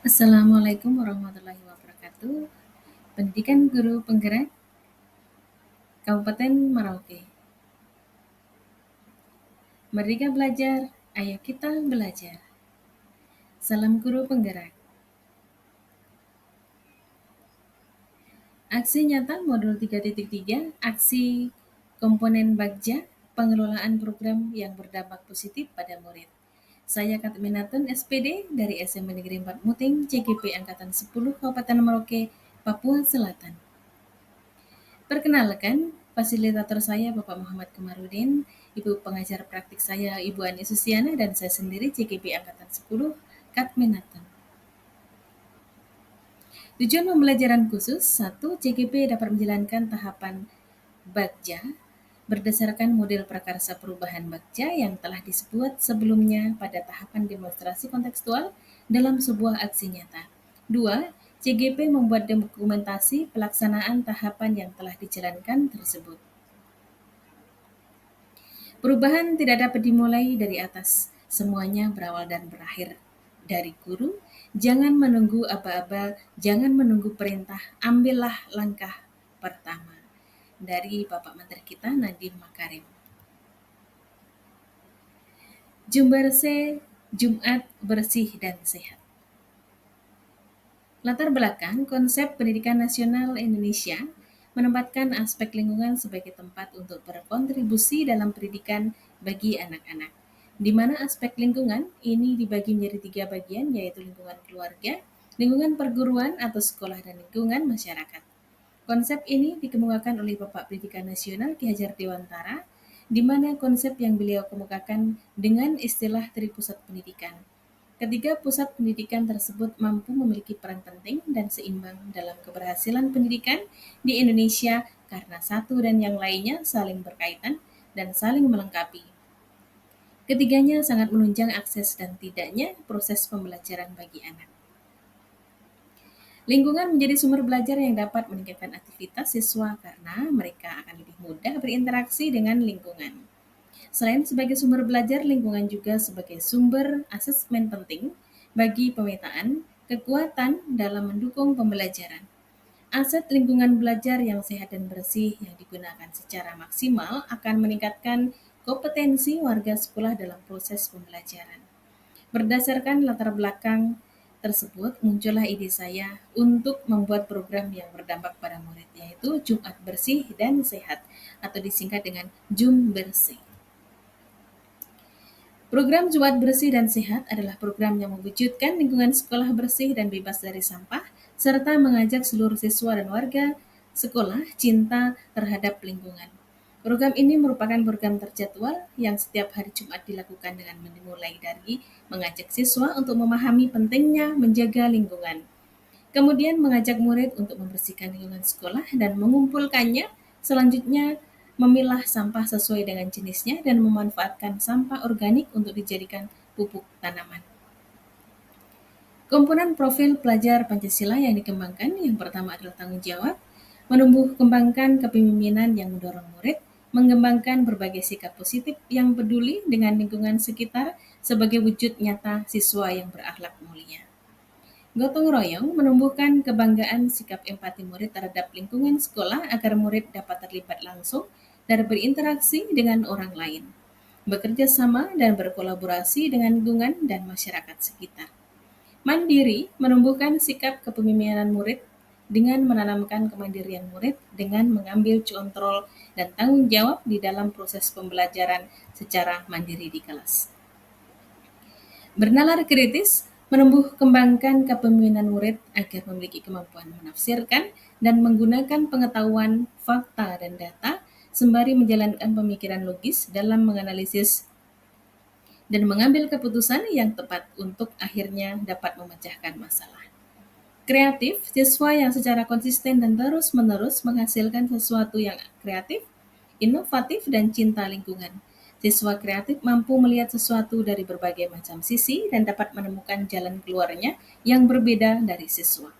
Assalamualaikum warahmatullahi wabarakatuh. Pendidikan Guru Penggerak Kabupaten Merauke. Merdeka belajar, ayo kita belajar. Salam Guru Penggerak. Aksi nyata modul 3.3, aksi komponen Bagja, pengelolaan program yang berdampak positif pada murid. Saya Katminatun SPD dari SMA Negeri 4 Muting, CGP Angkatan 10 Kabupaten Merauke, Papua Selatan. Perkenalkan, fasilitator saya Bapak Muhammad Kamarudin, Ibu pengajar praktik saya Ibu Ani Susiana, dan saya sendiri CGP Angkatan 10 Katminatun. Tujuan pembelajaran khusus, 1. CGP dapat menjalankan tahapan Bagja berdasarkan model prakarsa perubahan Bagja yang telah disebut sebelumnya pada tahapan demonstrasi kontekstual dalam sebuah aksi nyata. 2. CGP membuat dokumentasi pelaksanaan tahapan yang telah dijalankan tersebut. Perubahan tidak dapat dimulai dari atas, semuanya berawal dan berakhir dari guru. Jangan menunggu aba-aba, jangan menunggu perintah, ambillah langkah pertama. Dari Bapak Menteri kita Nadiem Makarim. Jumberse, Jumat bersih dan sehat. Latar belakang konsep pendidikan nasional Indonesia menempatkan aspek lingkungan sebagai tempat untuk berkontribusi dalam pendidikan bagi anak-anak, di mana aspek lingkungan ini dibagi menjadi 3 bagian, yaitu lingkungan keluarga, lingkungan perguruan atau sekolah, dan lingkungan masyarakat. Konsep ini dikemukakan oleh Bapak Pendidikan Nasional Ki Hajar Dewantara, di mana konsep yang beliau kemukakan dengan istilah tripusat pendidikan. Ketiga pusat pendidikan tersebut mampu memiliki peran penting dan seimbang dalam keberhasilan pendidikan di Indonesia karena satu dan yang lainnya saling berkaitan dan saling melengkapi. Ketiganya sangat menunjang akses dan tidaknya proses pembelajaran bagi anak. Lingkungan menjadi sumber belajar yang dapat meningkatkan aktivitas siswa karena mereka akan lebih mudah berinteraksi dengan lingkungan. Selain sebagai sumber belajar, lingkungan juga sebagai sumber asesmen penting bagi pemetaan kekuatan dalam mendukung pembelajaran. Aset lingkungan belajar yang sehat dan bersih yang digunakan secara maksimal akan meningkatkan kompetensi warga sekolah dalam proses pembelajaran. Berdasarkan latar belakang tersebut, muncullah ide saya untuk membuat program yang berdampak pada murid, yaitu Jumat Bersih dan Sehat, atau disingkat dengan Jum Bersih. Program Jumat Bersih dan Sehat adalah program yang mewujudkan lingkungan sekolah bersih dan bebas dari sampah, serta mengajak seluruh siswa dan warga sekolah cinta terhadap lingkungan. Program ini merupakan program terjadwal yang setiap hari Jumat dilakukan dengan dimulai dari mengajak siswa untuk memahami pentingnya menjaga lingkungan. Kemudian mengajak murid untuk membersihkan lingkungan sekolah dan mengumpulkannya. Selanjutnya memilah sampah sesuai dengan jenisnya dan memanfaatkan sampah organik untuk dijadikan pupuk tanaman. Komponen profil pelajar Pancasila yang dikembangkan, yang pertama adalah tanggung jawab, menumbuh kembangkan kepemimpinan yang mendorong murid, mengembangkan berbagai sikap positif yang peduli dengan lingkungan sekitar sebagai wujud nyata siswa yang berakhlak mulia. Gotong royong menumbuhkan kebanggaan sikap empati murid terhadap lingkungan sekolah agar murid dapat terlibat langsung dan berinteraksi dengan orang lain, bekerja sama dan berkolaborasi dengan lingkungan dan masyarakat sekitar. Mandiri menumbuhkan sikap kepemimpinan murid dengan menanamkan kemandirian murid dengan mengambil kontrol dan tanggung jawab di dalam proses pembelajaran secara mandiri di kelas. Bernalar kritis menumbuh kembangkan kepemimpinan murid agar memiliki kemampuan menafsirkan dan menggunakan pengetahuan, fakta, dan data sembari menjalankan pemikiran logis dalam menganalisis dan mengambil keputusan yang tepat untuk akhirnya dapat memecahkan masalah. Kreatif, siswa yang secara konsisten dan terus-menerus menghasilkan sesuatu yang kreatif, inovatif, dan cinta lingkungan. Siswa kreatif mampu melihat sesuatu dari berbagai macam sisi dan dapat menemukan jalan keluarnya yang berbeda dari siswa.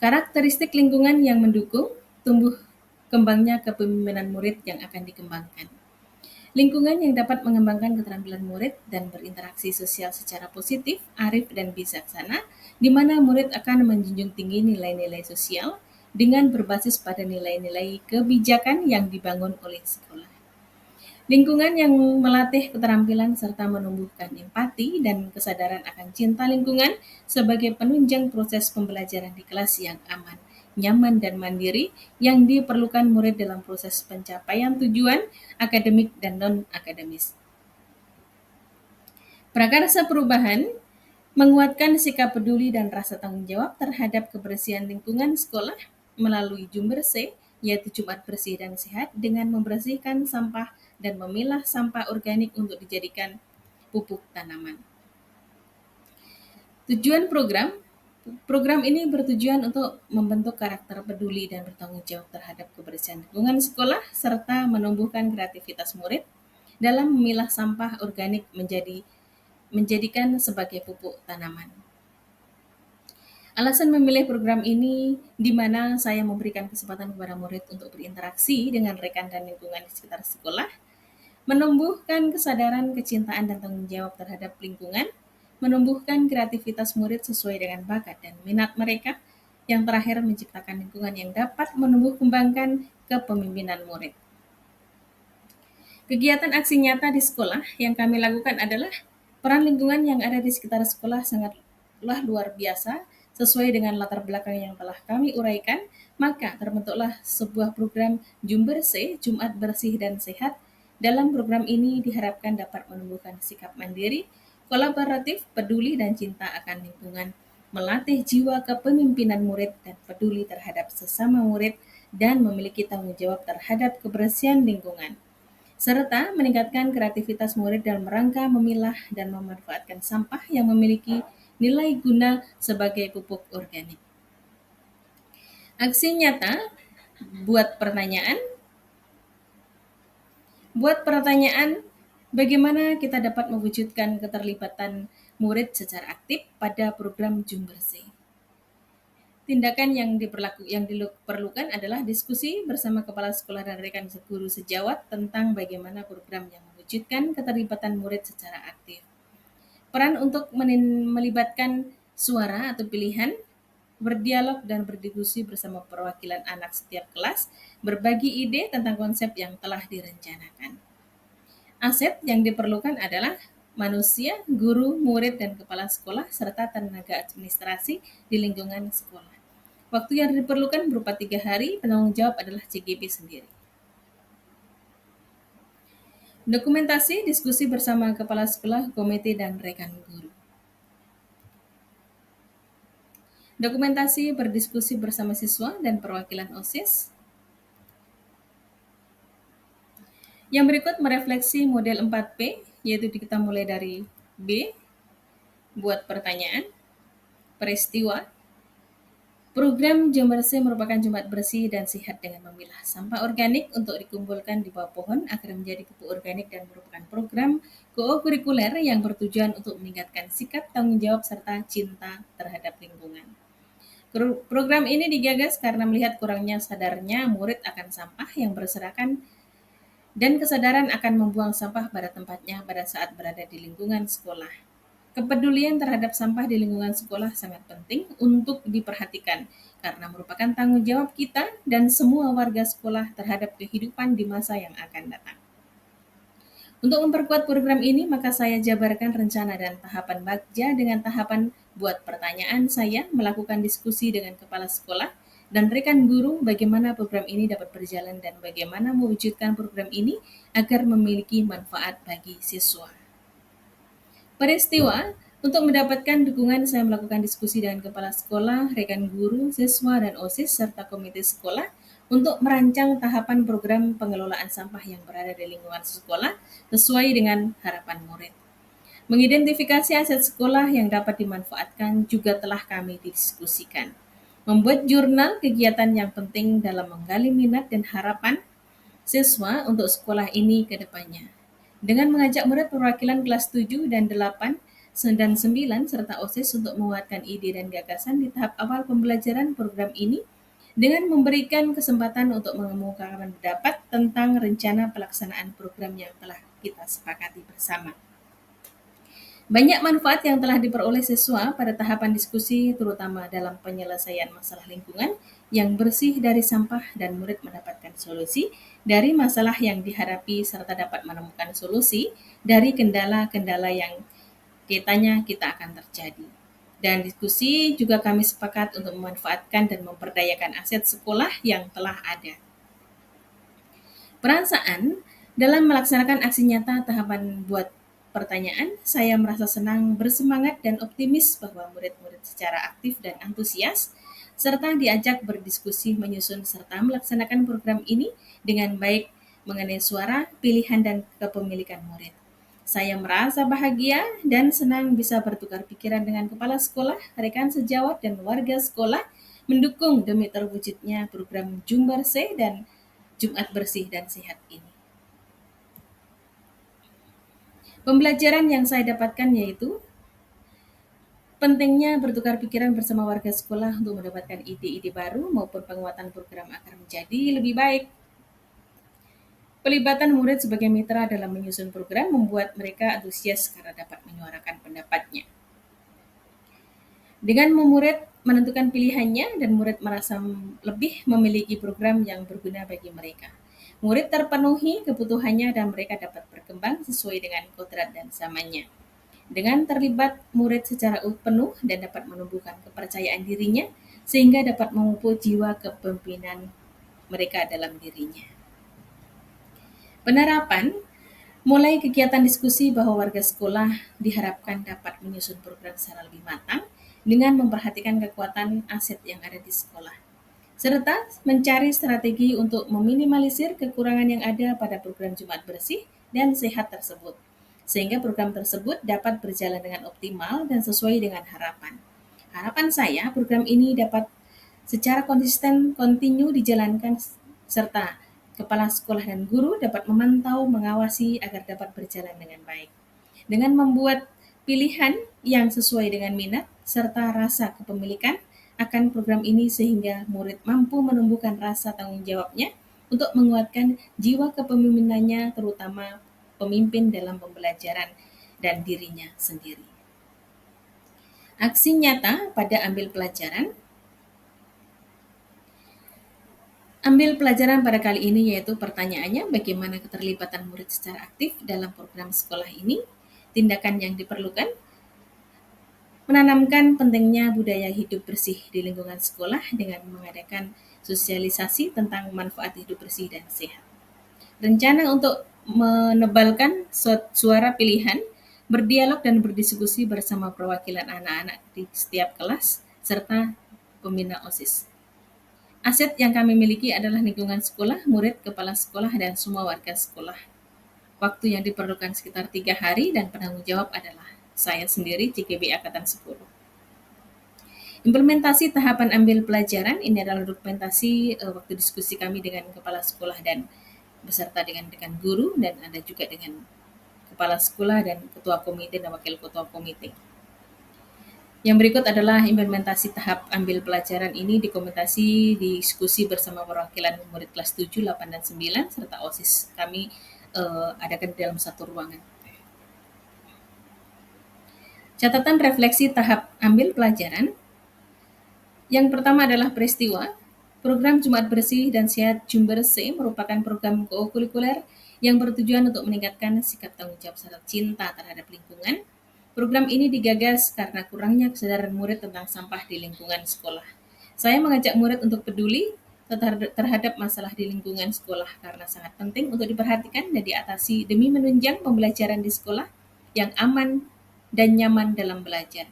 Karakteristik lingkungan yang mendukung tumbuh kembangnya kepemimpinan murid yang akan dikembangkan. Lingkungan yang dapat mengembangkan keterampilan murid dan berinteraksi sosial secara positif, arif, dan bijaksana, di mana murid akan menjunjung tinggi nilai-nilai sosial dengan berbasis pada nilai-nilai kebijakan yang dibangun oleh sekolah. Lingkungan yang melatih keterampilan serta menumbuhkan empati dan kesadaran akan cinta lingkungan sebagai penunjang proses pembelajaran di kelas yang aman, nyaman, dan mandiri yang diperlukan murid dalam proses pencapaian tujuan akademik dan non-akademis. Prakarsa perubahan menguatkan sikap peduli dan rasa tanggung jawab terhadap kebersihan lingkungan sekolah melalui Jumbersih, yaitu Jumat Bersih dan Sehat, dengan membersihkan sampah dan memilah sampah organik untuk dijadikan pupuk tanaman. Tujuan program ini bertujuan untuk membentuk karakter peduli dan bertanggung jawab terhadap kebersihan lingkungan sekolah serta menumbuhkan kreativitas murid dalam memilah sampah organik menjadikan sebagai pupuk tanaman. Alasan memilih program ini di mana saya memberikan kesempatan kepada murid untuk berinteraksi dengan rekan dan lingkungan di sekitar sekolah, menumbuhkan kesadaran, kecintaan, dan tanggung jawab terhadap lingkungan, menumbuhkan kreativitas murid sesuai dengan bakat dan minat mereka, yang terakhir menciptakan lingkungan yang dapat menumbuh kembangkan kepemimpinan murid. Kegiatan aksi nyata di sekolah yang kami lakukan adalah peran lingkungan yang ada di sekitar sekolah sangatlah luar biasa sesuai dengan latar belakang yang telah kami uraikan, maka terbentuklah sebuah program Jumbersih, Jumat Bersih dan Sehat. Dalam program ini diharapkan dapat menumbuhkan sikap mandiri, kolaboratif, peduli, dan cinta akan lingkungan, melatih jiwa kepemimpinan murid dan peduli terhadap sesama murid, dan memiliki tanggung jawab terhadap kebersihan lingkungan serta meningkatkan kreativitas murid dalam rangka memilah dan memanfaatkan sampah yang memiliki nilai guna sebagai pupuk organik. Aksi nyata buat pertanyaan, bagaimana kita dapat mewujudkan keterlibatan murid secara aktif pada program Jumbersih. Tindakan yang diperlukan adalah diskusi bersama kepala sekolah dan rekan guru sejawat tentang bagaimana program yang mewujudkan keterlibatan murid secara aktif. Peran untuk melibatkan suara atau pilihan, berdialog dan berdiskusi bersama perwakilan anak setiap kelas, berbagi ide tentang konsep yang telah direncanakan. Aset yang diperlukan adalah manusia, guru, murid, dan kepala sekolah, serta tenaga administrasi di lingkungan sekolah. Waktu yang diperlukan berupa 3 hari, penanggung jawab adalah CGP sendiri. Dokumentasi diskusi bersama kepala sekolah, komite, dan rekan guru. Dokumentasi berdiskusi bersama siswa dan perwakilan OSIS. Yang berikut merefleksi model 4P, yaitu kita mulai dari B, buat pertanyaan, peristiwa. Program Jumbersih merupakan Jumat Bersih dan Sehat dengan memilah sampah organik untuk dikumpulkan di bawah pohon agar menjadi pupuk organik dan merupakan program kokurikuler yang bertujuan untuk meningkatkan sikap tanggung jawab serta cinta terhadap lingkungan. Program ini digagas karena melihat kurangnya sadarnya murid akan sampah yang berserakan dan kesadaran akan membuang sampah pada tempatnya pada saat berada di lingkungan sekolah. Kepedulian terhadap sampah di lingkungan sekolah sangat penting untuk diperhatikan karena merupakan tanggung jawab kita dan semua warga sekolah terhadap kehidupan di masa yang akan datang. Untuk memperkuat program ini, maka saya jabarkan rencana dan tahapan bagja dengan tahapan buat pertanyaan saya, melakukan diskusi dengan kepala sekolah, dan rekan guru bagaimana program ini dapat berjalan dan bagaimana mewujudkan program ini agar memiliki manfaat bagi siswa. Peristiwa, untuk mendapatkan dukungan saya melakukan diskusi dengan kepala sekolah, rekan guru, siswa, dan OSIS, serta komite sekolah untuk merancang tahapan program pengelolaan sampah yang berada di lingkungan sekolah sesuai dengan harapan murid. Mengidentifikasi aset sekolah yang dapat dimanfaatkan juga telah kami diskusikan. Membuat jurnal kegiatan yang penting dalam menggali minat dan harapan siswa untuk sekolah ini ke depannya. Dengan mengajak murid perwakilan kelas 7 dan 8 dan 9 serta OSIS untuk menguatkan ide dan gagasan di tahap awal pembelajaran program ini dengan memberikan kesempatan untuk mengemukakan pendapat tentang rencana pelaksanaan program yang telah kita sepakati bersama. Banyak manfaat yang telah diperoleh siswa pada tahapan diskusi, terutama dalam penyelesaian masalah lingkungan yang bersih dari sampah dan murid mendapatkan solusi dari masalah yang dihadapi serta dapat menemukan solusi dari kendala-kendala yang kita akan terjadi. Dan diskusi juga kami sepakat untuk memanfaatkan dan memperdayakan aset sekolah yang telah ada. Perasaan dalam melaksanakan aksi nyata tahapan buat pertanyaan, saya merasa senang, bersemangat, dan optimis bahwa murid-murid secara aktif dan antusias serta diajak berdiskusi menyusun serta melaksanakan program ini dengan baik mengenai suara, pilihan, dan kepemilikan murid. Saya merasa bahagia dan senang bisa bertukar pikiran dengan kepala sekolah, rekan sejawat, dan warga sekolah mendukung demi terwujudnya program Jumbarse dan Jumat Bersih dan Sehat ini. Pembelajaran yang saya dapatkan yaitu pentingnya bertukar pikiran bersama warga sekolah untuk mendapatkan ide-ide baru maupun penguatan program agar menjadi lebih baik. Pelibatan murid sebagai mitra dalam menyusun program membuat mereka antusias karena dapat menyuarakan pendapatnya. Dengan murid menentukan pilihannya dan murid merasa lebih memiliki program yang berguna bagi mereka. Murid terpenuhi kebutuhannya dan mereka dapat berkembang sesuai dengan kodrat dan zamannya. Dengan terlibat murid secara penuh dan dapat menumbuhkan kepercayaan dirinya sehingga dapat memupuk jiwa kepemimpinan mereka dalam dirinya. Penerapan mulai kegiatan diskusi bahwa warga sekolah diharapkan dapat menyusun program secara lebih matang dengan memperhatikan kekuatan aset yang ada di sekolah, serta mencari strategi untuk meminimalisir kekurangan yang ada pada program Jumat Bersih dan Sehat tersebut, sehingga program tersebut dapat berjalan dengan optimal dan sesuai dengan harapan. Harapan saya, program ini dapat secara konsisten kontinu dijalankan serta kepala sekolah dan guru dapat memantau, mengawasi agar dapat berjalan dengan baik. Dengan membuat pilihan yang sesuai dengan minat serta rasa kepemilikan akan program ini sehingga murid mampu menumbuhkan rasa tanggung jawabnya untuk menguatkan jiwa kepemimpinannya terutama pemimpin dalam pembelajaran dan dirinya sendiri. Aksi nyata pada ambil pelajaran pada kali ini yaitu pertanyaannya bagaimana keterlibatan murid secara aktif dalam program sekolah ini, tindakan yang diperlukan, menanamkan pentingnya budaya hidup bersih di lingkungan sekolah dengan mengadakan sosialisasi tentang manfaat hidup bersih dan sehat. Rencana untuk menebalkan suara pilihan, berdialog dan berdiskusi bersama perwakilan anak-anak di setiap kelas, serta pembina OSIS. Aset yang kami miliki adalah lingkungan sekolah, murid, kepala sekolah, dan semua warga sekolah. Waktu yang diperlukan sekitar 3 hari dan penanggung jawab adalah saya sendiri, CKB Angkatan 10. Implementasi tahapan ambil pelajaran ini adalah dokumentasi waktu diskusi kami dengan kepala sekolah dan beserta dengan guru dan ada juga dengan kepala sekolah dan ketua komite dan wakil ketua komite. Yang berikut adalah implementasi tahap ambil pelajaran ini dokumentasi diskusi bersama perwakilan murid kelas 7, 8, dan 9 serta OSIS kami adakan di dalam satu ruangan. Catatan refleksi tahap ambil pelajaran. Yang pertama adalah peristiwa. Program Jumat Bersih dan Sehat Jumberse merupakan program kokurikuler yang bertujuan untuk meningkatkan sikap tanggung jawab serta cinta terhadap lingkungan. Program ini digagas karena kurangnya kesadaran murid tentang sampah di lingkungan sekolah. Saya mengajak murid untuk peduli terhadap masalah di lingkungan sekolah karena sangat penting untuk diperhatikan dan diatasi demi menunjang pembelajaran di sekolah yang aman dan nyaman dalam belajar.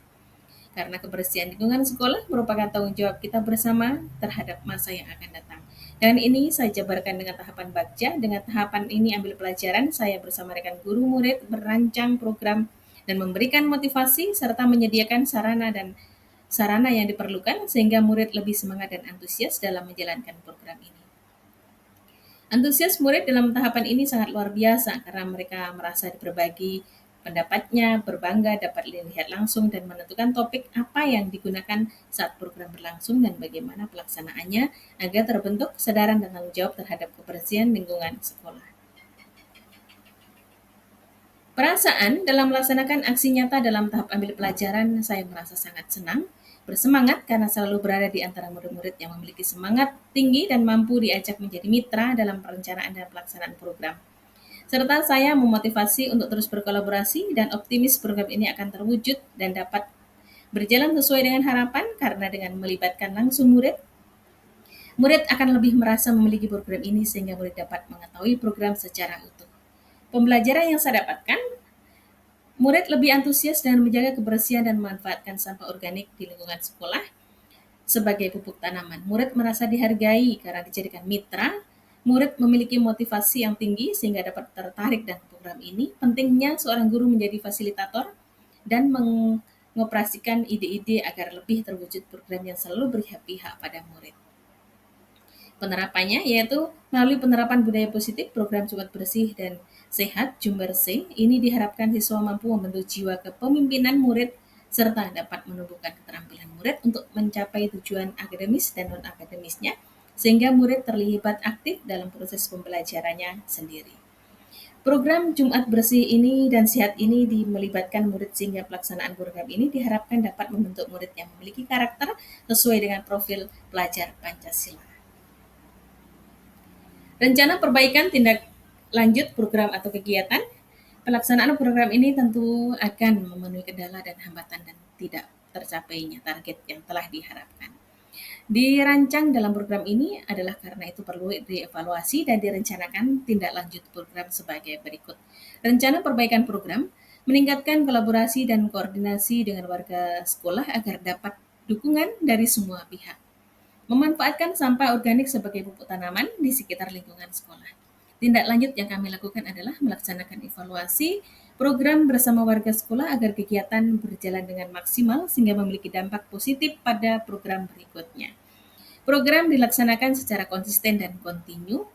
Karena kebersihan lingkungan sekolah merupakan tanggung jawab kita bersama terhadap masa yang akan datang. Dan ini saya jabarkan dengan tahapan bakja. Dengan tahapan ini ambil pelajaran, saya bersama rekan guru murid merancang program dan memberikan motivasi serta menyediakan sarana yang diperlukan sehingga murid lebih semangat dan antusias dalam menjalankan program ini. Antusias murid dalam tahapan ini sangat luar biasa karena mereka merasa berbagi pendapatnya, berbangga dapat dilihat langsung dan menentukan topik apa yang digunakan saat program berlangsung dan bagaimana pelaksanaannya agar terbentuk kesadaran dan tanggung jawab terhadap kebersihan lingkungan sekolah. Perasaan dalam melaksanakan aksi nyata dalam tahap ambil pelajaran, saya merasa sangat senang, bersemangat karena selalu berada di antara murid-murid yang memiliki semangat tinggi dan mampu diajak menjadi mitra dalam perencanaan dan pelaksanaan program. Serta saya memotivasi untuk terus berkolaborasi dan optimis program ini akan terwujud dan dapat berjalan sesuai dengan harapan karena dengan melibatkan langsung murid, murid akan lebih merasa memiliki program ini sehingga murid dapat mengetahui program secara utuh. Pembelajaran yang saya dapatkan, murid lebih antusias dengan menjaga kebersihan dan memanfaatkan sampah organik di lingkungan sekolah sebagai pupuk tanaman. Murid merasa dihargai karena dijadikan mitra. Murid memiliki motivasi yang tinggi sehingga dapat tertarik dengan program ini. Pentingnya seorang guru menjadi fasilitator dan mengoperasikan ide-ide agar lebih terwujud program yang selalu berpihak pada murid. Penerapannya yaitu melalui penerapan budaya positif program Jumat Bersih dan Sehat Jumbersih ini diharapkan siswa mampu membentuk jiwa kepemimpinan murid serta dapat menumbuhkan keterampilan murid untuk mencapai tujuan akademis dan non-akademisnya sehingga murid terlibat aktif dalam proses pembelajarannya sendiri. Program Jumat Bersih ini dan Sehat ini melibatkan murid sehingga pelaksanaan program ini diharapkan dapat membentuk murid yang memiliki karakter sesuai dengan profil pelajar Pancasila. Rencana perbaikan tindak lanjut program atau kegiatan. Pelaksanaan program ini tentu akan memenuhi kendala dan hambatan dan tidak tercapainya target yang telah diharapkan. Dirancang dalam program ini adalah karena itu perlu dievaluasi dan direncanakan tindak lanjut program sebagai berikut. Rencana perbaikan program meningkatkan kolaborasi dan koordinasi dengan warga sekolah agar dapat dukungan dari semua pihak. Memanfaatkan sampah organik sebagai pupuk tanaman di sekitar lingkungan sekolah. Tindak lanjut yang kami lakukan adalah melaksanakan evaluasi program bersama warga sekolah agar kegiatan berjalan dengan maksimal sehingga memiliki dampak positif pada program berikutnya. Program dilaksanakan secara konsisten dan kontinu.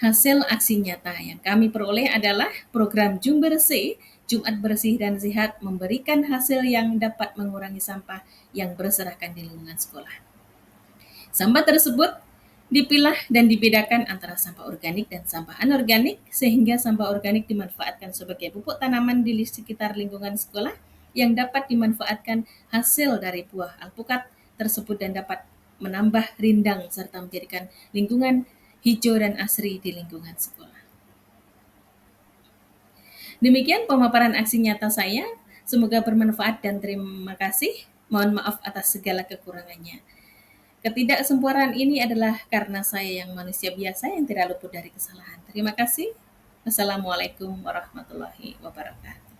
Hasil aksi nyata yang kami peroleh adalah program Jumbersih, Jumat Bersih dan Sehat memberikan hasil yang dapat mengurangi sampah yang berserakan di lingkungan sekolah. Sampah tersebut dipilah dan dibedakan antara sampah organik dan sampah anorganik sehingga sampah organik dimanfaatkan sebagai pupuk tanaman di sekitar lingkungan sekolah yang dapat dimanfaatkan hasil dari buah alpukat tersebut dan dapat menambah rindang serta menjadikan lingkungan hijau dan asri di lingkungan sekolah. Demikian pemaparan aksi nyata saya. Semoga bermanfaat dan terima kasih. Mohon maaf atas segala kekurangannya. Ketidaksempurnaan ini adalah karena saya yang manusia biasa yang tidak luput dari kesalahan. Terima kasih. Wassalamualaikum warahmatullahi wabarakatuh.